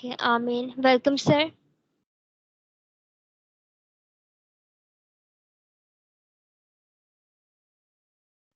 Okay, Amin. Welcome, sir.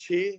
6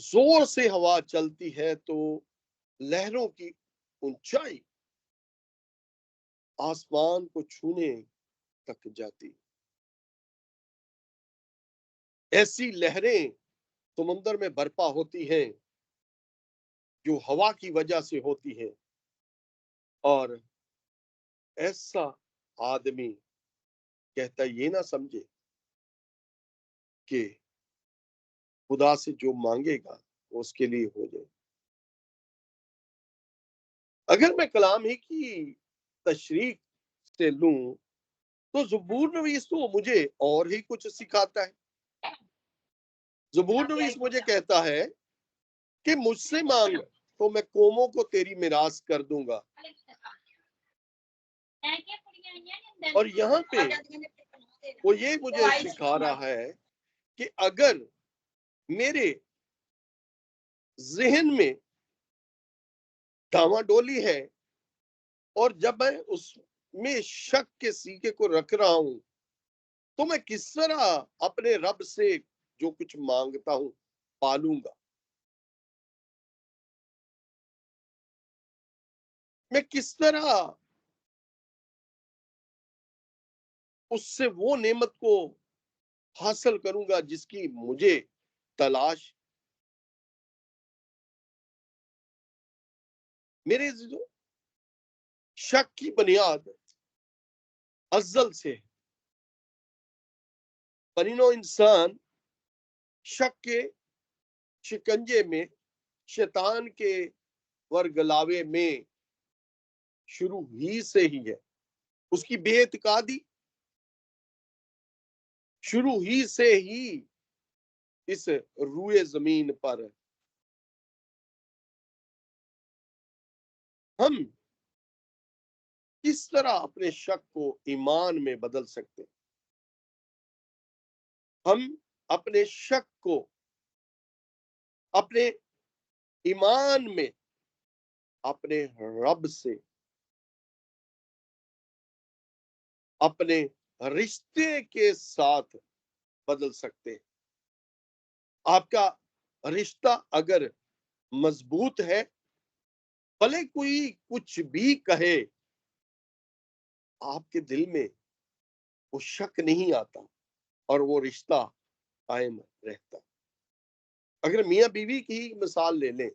زور سے ہوا چلتی ہے تو لہروں کی اونچائی آسمان کو چھونے تک جاتی. ایسی لہریں سمندر میں برپا ہوتی ہیں جو ہوا کی وجہ سے ہوتی ہیں. اور ایسا آدمی کہتا یہ نہ سمجھے کہ خدا سے جو مانگے گا وہ اس کے لیے ہو جائے. اگر میں کلام ہی کی تشریح سے لوں تو زبور نویس تو مجھے اور ہی کچھ سکھاتا ہے. زبور نویس مجھے کہتا ہے کہ مجھ سے مانگ تو میں قوموں کو تیری میراث کر دوں گا. اور یہاں پہ وہ یہ مجھے سکھا رہا ہے کہ اگر میرے ذہن میں ڈاواں ڈولی ہے اور جب میں اس میں شک کے سیکھے کو رکھ رہا ہوں تو میں کس طرح اپنے رب سے جو کچھ مانگتا ہوں پالوں گا. میں کس طرح اس سے وہ نعمت کو حاصل کروں گا جس کی مجھے تلاش. میرے عزیزو، شک کی بنیاد ازل سے پرینو انسان شک کے شکنجے میں، شیطان کے ورگلاوے میں شروع ہی سے ہی ہے. اس کی بے اعتقادی شروع ہی سے ہی اس روئے زمین پر. ہم کس طرح اپنے شک کو ایمان میں بدل سکتے؟ ہم اپنے شک کو اپنے ایمان میں اپنے رب سے، اپنے رشتے کے ساتھ بدل سکتے. آپ کا رشتہ اگر مضبوط ہے، بھلے کوئی کچھ بھی کہے آپ کے دل میں وہ شک نہیں آتا اور وہ رشتہ قائم رہتا. اگر میاں بیوی کی مثال لے لیں،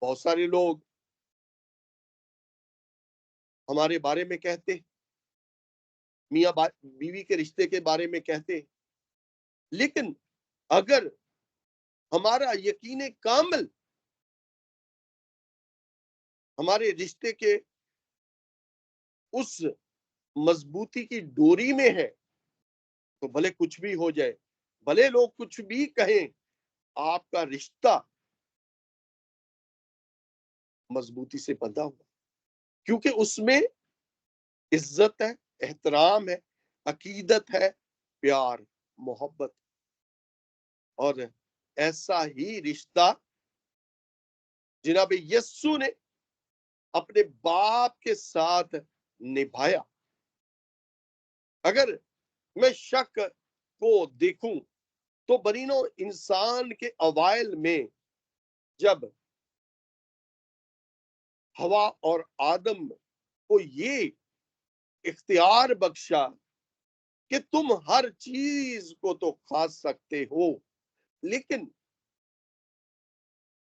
بہت سارے لوگ ہمارے بارے میں کہتے، میاں بیوی کے رشتے کے بارے میں کہتے، لیکن اگر ہمارا یقین کامل ہمارے رشتے کے اس مضبوطی کی ڈوری میں ہے تو بھلے کچھ بھی ہو جائے، بھلے لوگ کچھ بھی کہیں، آپ کا رشتہ مضبوطی سے بندھا ہوا، کیونکہ اس میں عزت ہے، احترام ہے، عقیدت ہے، پیار، محبت. اور ایسا ہی رشتہ جناب یسوع نے اپنے باپ کے ساتھ نبھایا. اگر میں شک کو دیکھوں تو برینو انسان کے اوائل میں جب ہوا اور آدم کو یہ اختیار بخشا کہ تم ہر چیز کو تو کھا سکتے ہو لیکن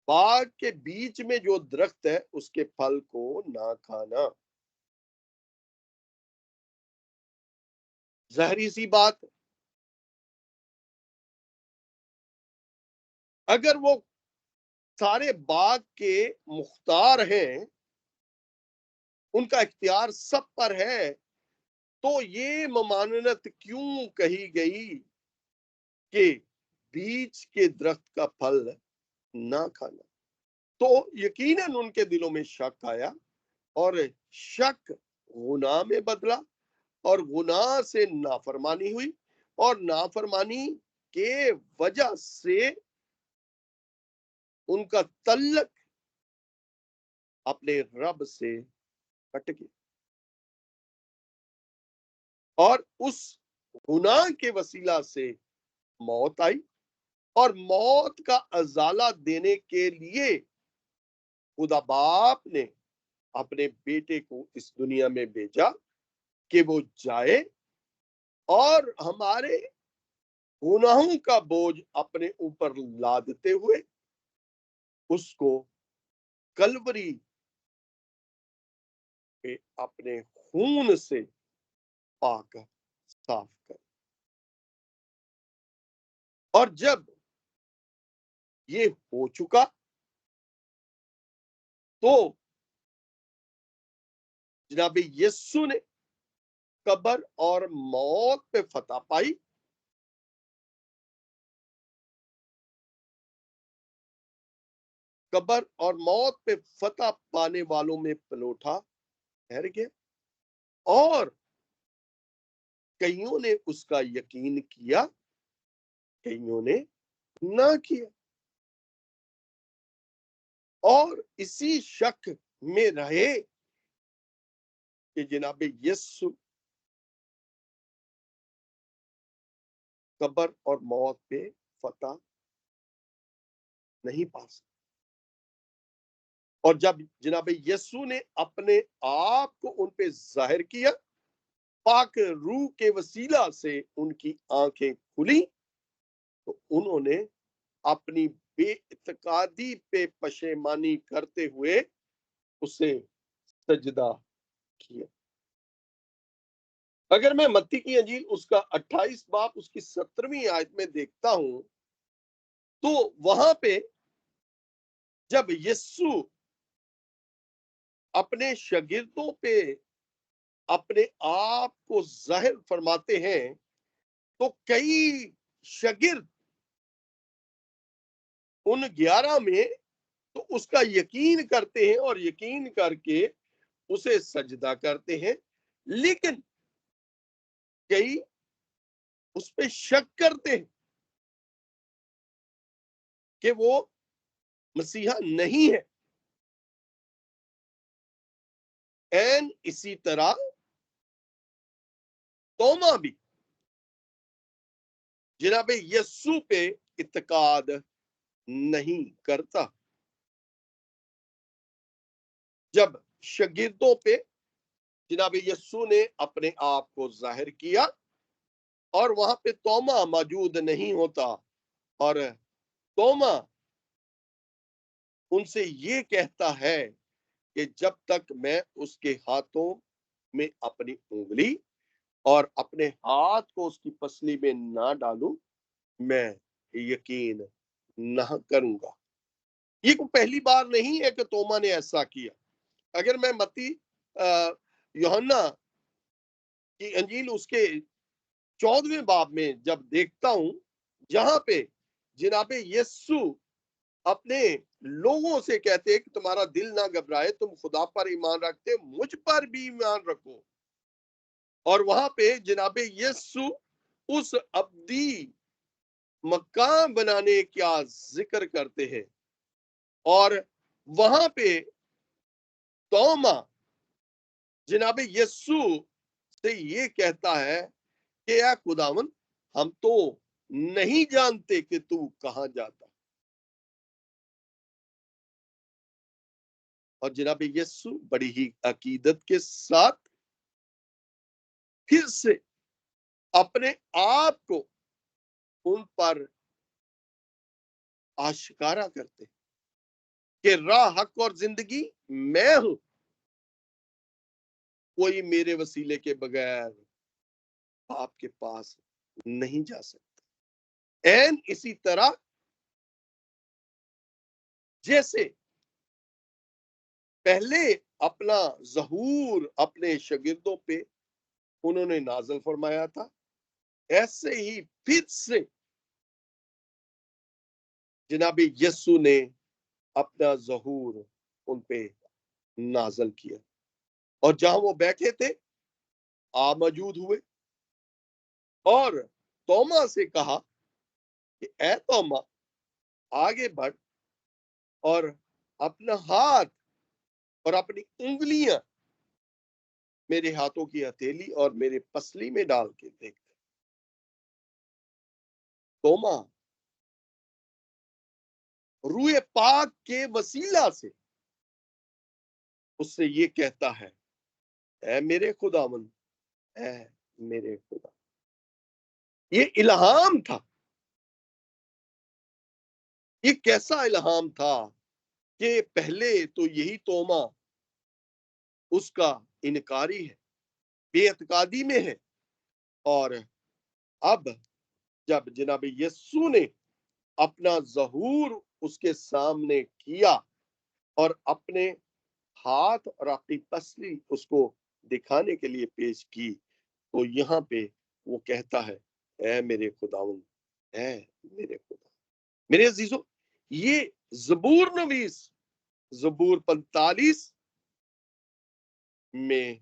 باغ کے بیچ میں جو درخت ہے اس کے پھل کو نہ کھانا. ظاہری سی بات، اگر وہ سارے باغ کے مختار ہیں، ان کا اختیار سب پر ہے، تو یہ ممانعت کیوں کہی گئی کہ بیچ کے درخت کا پھل نہ کھانا؟ تو یقیناً ان کے دلوں میں شک آیا اور شک گناہ میں بدلا اور گناہ سے نافرمانی ہوئی اور نافرمانی کے وجہ سے ان کا تعلق اپنے رب سے کٹ گیا اور اس گناہ کے وسیلہ سے موت آئی اور موت کا ازالہ دینے کے لیے خدا باپ نے اپنے بیٹے کو اس دنیا میں بھیجا کہ وہ جائے اور ہمارے گناہوں کا بوجھ اپنے اوپر لادتے ہوئے اس کو کلوری پہ اپنے خون سے پاک صاف کر. اور جب یہ ہو چکا تو جناب یسوع نے قبر اور موت پہ فتح پائی. قبر اور موت پہ فتح پانے والوں میں پلوٹا ٹھہر گیا اور کئیوں نے اس کا یقین کیا, کئیوں نے نہ کیا, اور اسی شک میں رہے کہ جناب یسوع قبر اور موت پہ فتح نہیں پا سکتا. اور جب جناب یسوع نے اپنے آپ کو ان پہ ظاہر کیا, پاک روح کے وسیلہ سے ان کی آنکھیں کھلی تو انہوں نے اپنی بے اعتقادی پہ پشیمانی کرتے ہوئے اسے سجدہ کیا. اگر میں متی کی انجیل اس کا 28 باب اس کی 17ویں آیت میں دیکھتا ہوں تو وہاں پہ جب یسوع اپنے شاگردوں پہ اپنے آپ کو ظاہر فرماتے ہیں تو کئی شاگرد ان 11 میں تو اس کا یقین کرتے ہیں اور یقین کر کے اسے سجدہ کرتے ہیں, لیکن کئی اس پہ شک کرتے ہیں کہ وہ مسیحا نہیں ہے. این اسی طرح توما بھی جناب یسوع پہ اعتقاد نہیں کرتا. جب شاگردوں پہ جناب یسوع نے اپنے آپ کو ظاہر کیا اور وہاں پہ توما موجود نہیں ہوتا اور توما ان سے یہ کہتا ہے کہ جب تک میں اس کے ہاتھوں میں اپنی انگلی اور اپنے ہاتھ کو اس کی پسلی میں نہ ڈالوں میں یقین نہ کروں گا. یہ کوئی پہلی بار نہیں ہے کہ توما نے ایسا کیا. اگر میں متی یوحنا کی انجیل اس کے 14ویں باب میں جب دیکھتا ہوں جہاں پہ جناب یسوع اپنے لوگوں سے کہتے کہ تمہارا دل نہ گھبرائے, تم خدا پر ایمان رکھتے مجھ پر بھی ایمان رکھو. اور وہاں پہ جناب یسوع اس ابدی مکان بنانے کا ذکر کرتے ہیں اور وہاں پہ توما جناب یسوع سے یہ کہتا ہے کہ اے خداوند ہم تو نہیں جانتے کہ تو کہاں جاتا. اور جناب یسوع بڑی ہی عقیدت کے ساتھ پھر سے اپنے آپ کو ان پر آشکارا کرتے کہ راہ حق اور زندگی میں ہوں, کوئی میرے وسیلے کے بغیر آپ کے پاس نہیں جا سکتا. این اسی طرح جیسے پہلے اپنا ظہور اپنے شاگردوں پہ انہوں نے نازل فرمایا تھا, ایسے ہی پھر سے جناب یسوع نے اپنا ظہور ان پہ نازل کیا اور جہاں وہ بیٹھے تھے موجود ہوئے اور توما سے کہا کہ اے توما آگے بڑھ اور اپنا ہاتھ اور اپنی انگلیاں میرے ہاتھوں کی ہتھیلی اور میرے پسلی میں ڈال کے دیکھ. توما روح پاک کے وسیلہ سے اس سے یہ کہتا ہے، اے میرے خداوند، اے میرے خدا۔ یہ الہام تھا۔ یہ کیسا الہام تھا کہ پہلے تو یہی توما اس کا انکاری ہے، بے اعتقادی میں ہے، اور اب جب جناب یسوع نے اپنا ظہور اس کے سامنے کیا اور اپنے ہاتھ اور اپنی پسلی اس کو دکھانے کے لیے پیش کی، تو یہاں پہ وہ کہتا ہے، اے میرے خداوند، اے میرے خدا۔ میرے عزیزو، یہ زبور نویس زبور 45 میں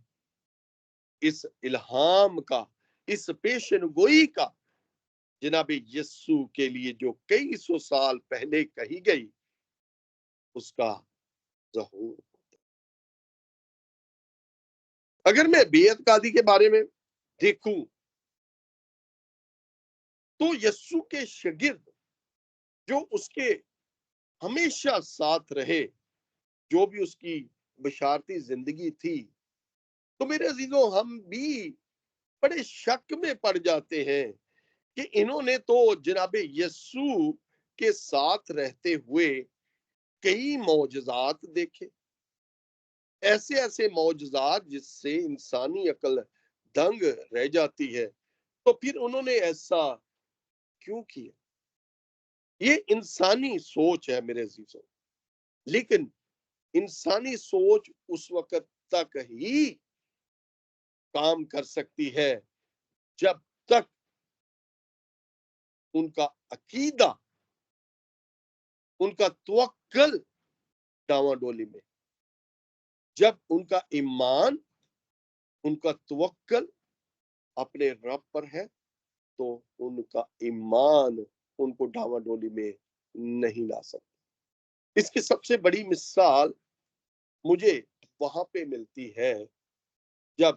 اس الہام کا، اس پیشن گوئی کا جناب یسوع کے لیے جو کئی سو سال پہلے کہی گئی، اس کا ظہور۔ اگر میں بے اعتقادی کے بارے میں دیکھوں تو یسوع کے شاگرد جو اس کے ہمیشہ ساتھ رہے، جو بھی اس کی بشارتی زندگی تھی، تو میرے عزیزوں ہم بھی بڑے شک میں پڑ جاتے ہیں کہ انہوں نے تو جناب یسوع کے ساتھ رہتے ہوئے کئی معجزات دیکھے، ایسے معجزات جس سے انسانی عقل دنگ رہ جاتی ہے، تو پھر انہوں نے ایسا کیوں کیا؟ یہ انسانی سوچ ہے میرے عزیزوں، لیکن انسانی سوچ اس وقت تک ہی کام کر سکتی ہے جب تک ان کا عقیدہ، ان کا توکل ڈاواں ڈولی میں، جب ان کا ایمان، ان کا توکل اپنے رب پر ہے، تو ان کا ایمان ان کو ڈاواں ڈولی میں نہیں لا سکتا۔ اس کی سب سے بڑی مثال مجھے وہاں پہ ملتی ہے جب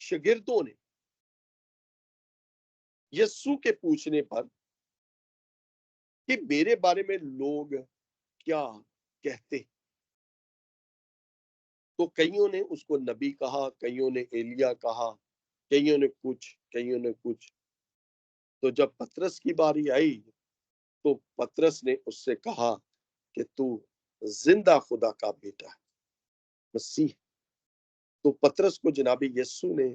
شاگردوں نے یسوع کے پوچھنے پر کہ میرے بارے میں لوگ کیا کہتے ہیں، تو کئیوں نے اس کو نبی کہا، کئیوں نے ایلیا کہا، کئیوں نے کچھ۔ تو جب پطرس کی باری آئی تو پطرس نے اس سے کہا کہ تو زندہ خدا کا بیٹا ہے، مسیح۔ تو پطرس کو جناب یسوع نے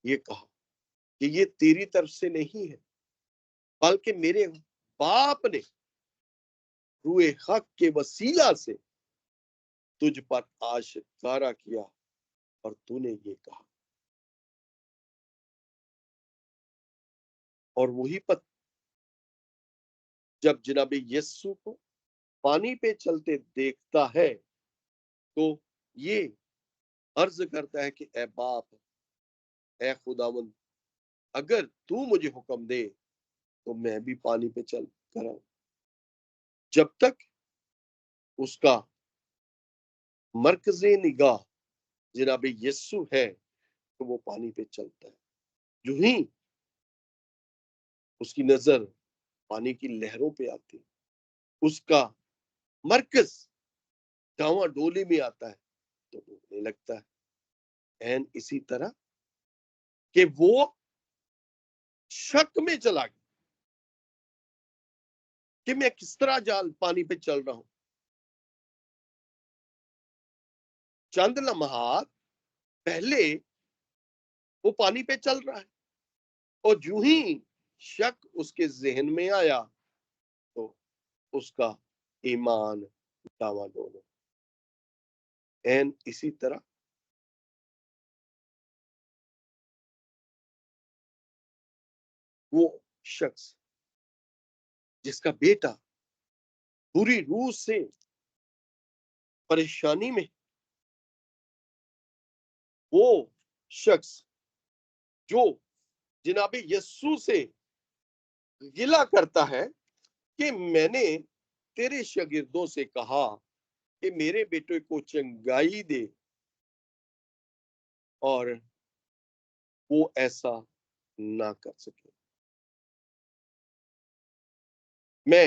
یہ کہا کہ یہ تیری طرف سے نہیں ہے، بلکہ میرے باپ نے روح حق کے وسیلہ سے تجھ پر آشکارا کیا اور تو نے یہ کہا۔ اور وہی جب جناب یسوع کو پانی پہ چلتے دیکھتا ہے تو یہ عرض کرتا ہے کہ اے باپ، اے خداوند، اگر تو مجھے حکم دے تو میں بھی پانی پہ چل کر آؤں۔ جب تک اس کا مرکز نگاہ جناب یسوع ہے تو وہ پانی پہ چلتا ہے۔ جو ہی اس کی نظر پانی کی لہروں پہ آتی، اس کا مرکز ڈاواں ڈولی میں آتا ہے تو ڈوبنے لگتا ہے۔ این اسی طرح کہ وہ شک میں چلا گیا کہ میں کس طرح پانی پہ چل رہا ہوں۔ چند لمحات پہلے وہ پانی پہ چل رہا ہے، اور جو ہی شک اس کے ذہن میں آیا تو اس کا ایمان ڈاواں ڈول۔ این اسی طرح وہ شخص جس کا بیٹا بری روح سے پریشانی میں، وہ شخص جو جناب یسوع سے گلہ کرتا ہے کہ میں نے تیرے شاگردوں سے کہا کہ میرے بیٹے کو چنگائی دے، اور وہ ایسا نہ کر سکے۔ میں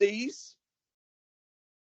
23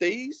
23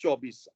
24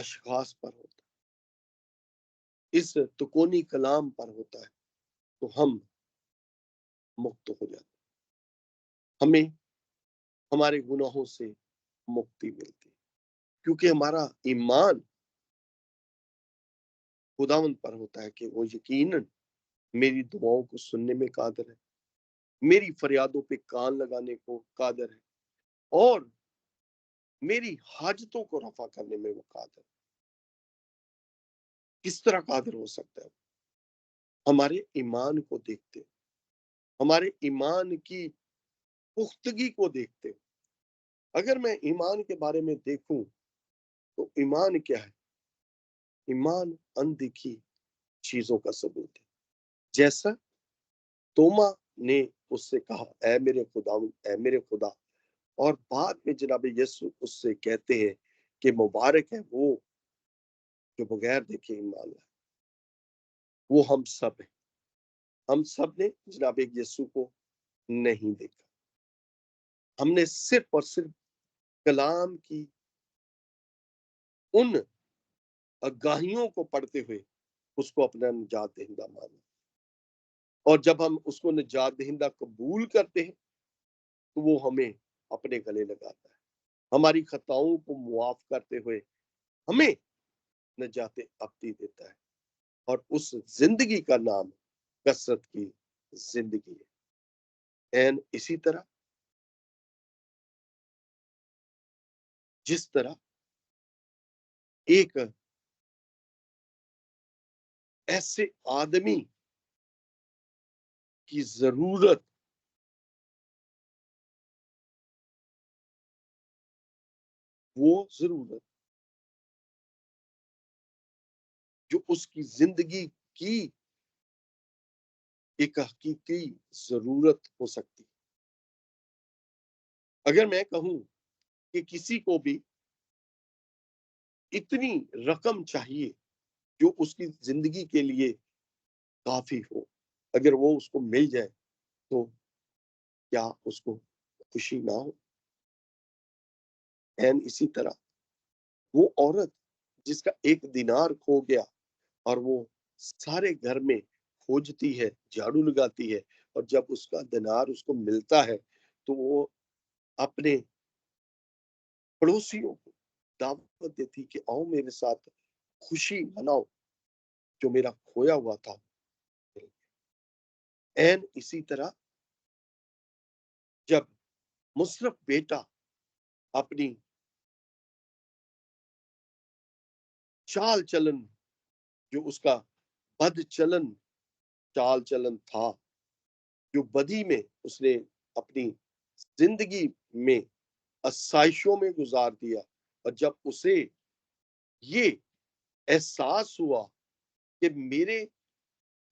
اشخاص پر ہوتا ہے، اس تکونی کلام پر ہوتا ہے، تو ہم مکت ہو جاتے ہیں، ہمیں ہمارے گناہوں سے مکتی ملتی ہے، کیونکہ ہمارا ایمان خداوند پر ہوتا ہے کہ وہ یقیناً میری دعاؤں کو سننے میں قادر ہے، میری فریادوں پہ کان لگانے کو قادر ہے، اور میری حاجتوں کو رفع کرنے میں وہ قادر ہے۔ کس طرح قادر ہو سکتا ہے؟ ہمارے ایمان کو دیکھتے، ہمارے ایمان کی پختگی کو دیکھتے۔ اگر میں ایمان کے بارے میں دیکھوں تو ایمان کیا ہے؟ ایمان اندیکھی چیزوں کا ثبوت ہے، جیسا توما نے اس سے کہا اے میرے خدا، اے میرے خدا، اور بعد میں جناب یسوع اس سے کہتے ہیں کہ مبارک ہے وہ جو بغیر دیکھے ایمان لائے۔ وہ ہم سب ہیں، ہم سب نے جناب یسوع کو نہیں دیکھا، ہم نے صرف اور صرف کلام کی ان آگاہیوں کو پڑھتے ہوئے اس کو اپنا نجات دہندہ مانا، اور جب ہم اس کو نجات دہندہ قبول کرتے ہیں تو وہ ہمیں اپنے گلے لگاتا ہے، ہماری خطاؤں کو معاف کرتے ہوئے ہمیں نجات ابدی دیتا ہے، اور اس زندگی کا نام کثرت کی زندگی ہے۔ این اسی طرح جس طرح ایک ایسے آدمی کی ضرورت جو اس کی زندگی کی ایک حقیقی ضرورت ہو سکتی۔ اگر میں کہوں کہ کسی کو بھی اتنی رقم چاہیے جو اس کی زندگی کے لیے کافی ہو، اگر وہ اس کو مل جائے تو کیا اس کو خوشی نہ ہو؟ این اسی طرح وہ عورت جس کا ایک دینار کھو گیا اور وہ سارے گھر میں کھوجتی ہے، جھاڑو لگاتی ہے، اور جب اس کا دینار اس کو ملتا ہے تو وہ اپنے پڑوسیوں کو دعوت دیتی کہ آؤ میرے ساتھ خوشی مناؤ جو میرا کھویا ہوا تھا۔ این اسی طرح جب مصرف بیٹا اپنی چال چلن، جو اس کا بد چلن چال چلن تھا، جو بدی میں اس نے اپنی زندگی میں آسائشوں میں گزار دیا، اور جب اسے یہ احساس ہوا کہ میرے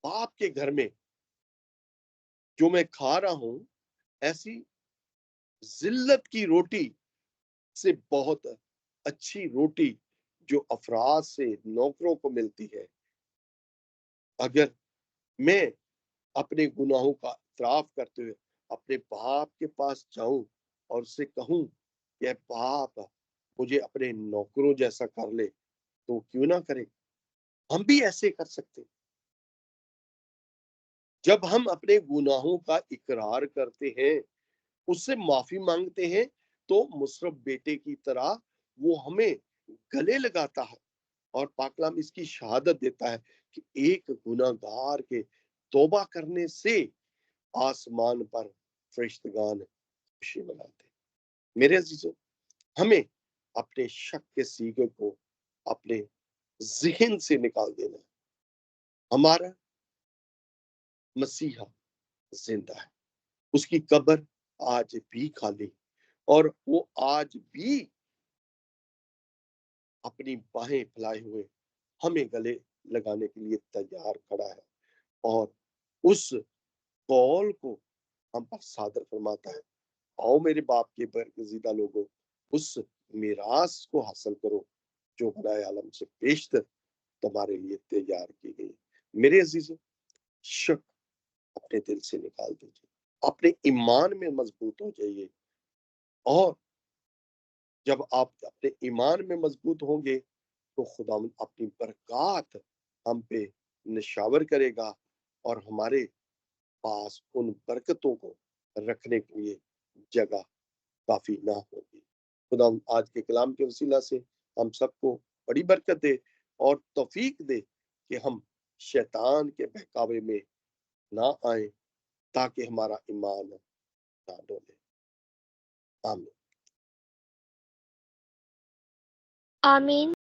باپ کے گھر میں جو میں کھا رہا ہوں ایسی ذلت کی روٹی سے بہت اچھی روٹی جو افراد سے نوکروں کو ملتی ہے، اگر میں اپنے گناہوں کا اعتراف کرتے ہوئے اپنے باپ کے پاس جاؤں اور اسے کہوں کہ باپ مجھے اپنے نوکروں جیسا کر لے، تو کیوں نہ کرے؟ ہم بھی ایسے کر سکتے۔ جب ہم اپنے گناہوں کا اقرار کرتے ہیں، اس سے معافی مانگتے ہیں، تو مصرف بیٹے کی طرح وہ ہمیں گلے لگاتا ہے، اور پاک کلام اس کی شہادت دیتا ہے کہ ایک گناہ گار کے توبہ کرنے سے آسمان پر فرشتگان خوشی مناتے ہیں۔ میرے عزیزو، ہمیں اپنے شک کے سیگے کو اپنے ذہن سے نکال دینا ہے۔ ہمارا مسیحا زندہ ہے، اس کی قبر آج بھی خالی، اور وہ آج بھی اپنی باہیں پھیلائے ہوئے ہمیں گلے لگانے کے لیے تیار کھڑا ہے، اور اس قول کو ہم پر صادر فرماتا ہے، آؤ میرے باپ کے برگزیدہ لوگوں، اس میراث کو حاصل کرو جو بنائے عالم سے پیشتر تمہارے لیے تیار کی گئی۔ میرے عزیزوں، شک اپنے دل سے نکال دیجیے، اپنے ایمان میں مضبوط ہو جائیے، اور جب آپ اپنے ایمان میں مضبوط ہوں گے تو خدا اپنی برکات ہم پہ نشاور کرے گا اور ہمارے پاس ان برکتوں کو رکھنے کے لیے جگہ کافی نہ ہوگی۔ خدا آج کے کلام کے وسیلہ سے ہم سب کو بڑی برکت دے اور توفیق دے کہ ہم شیطان کے بہکاوے میں نہ آئیں تاکہ ہمارا ایمان نہ ڈولے۔ آمین۔ آمین۔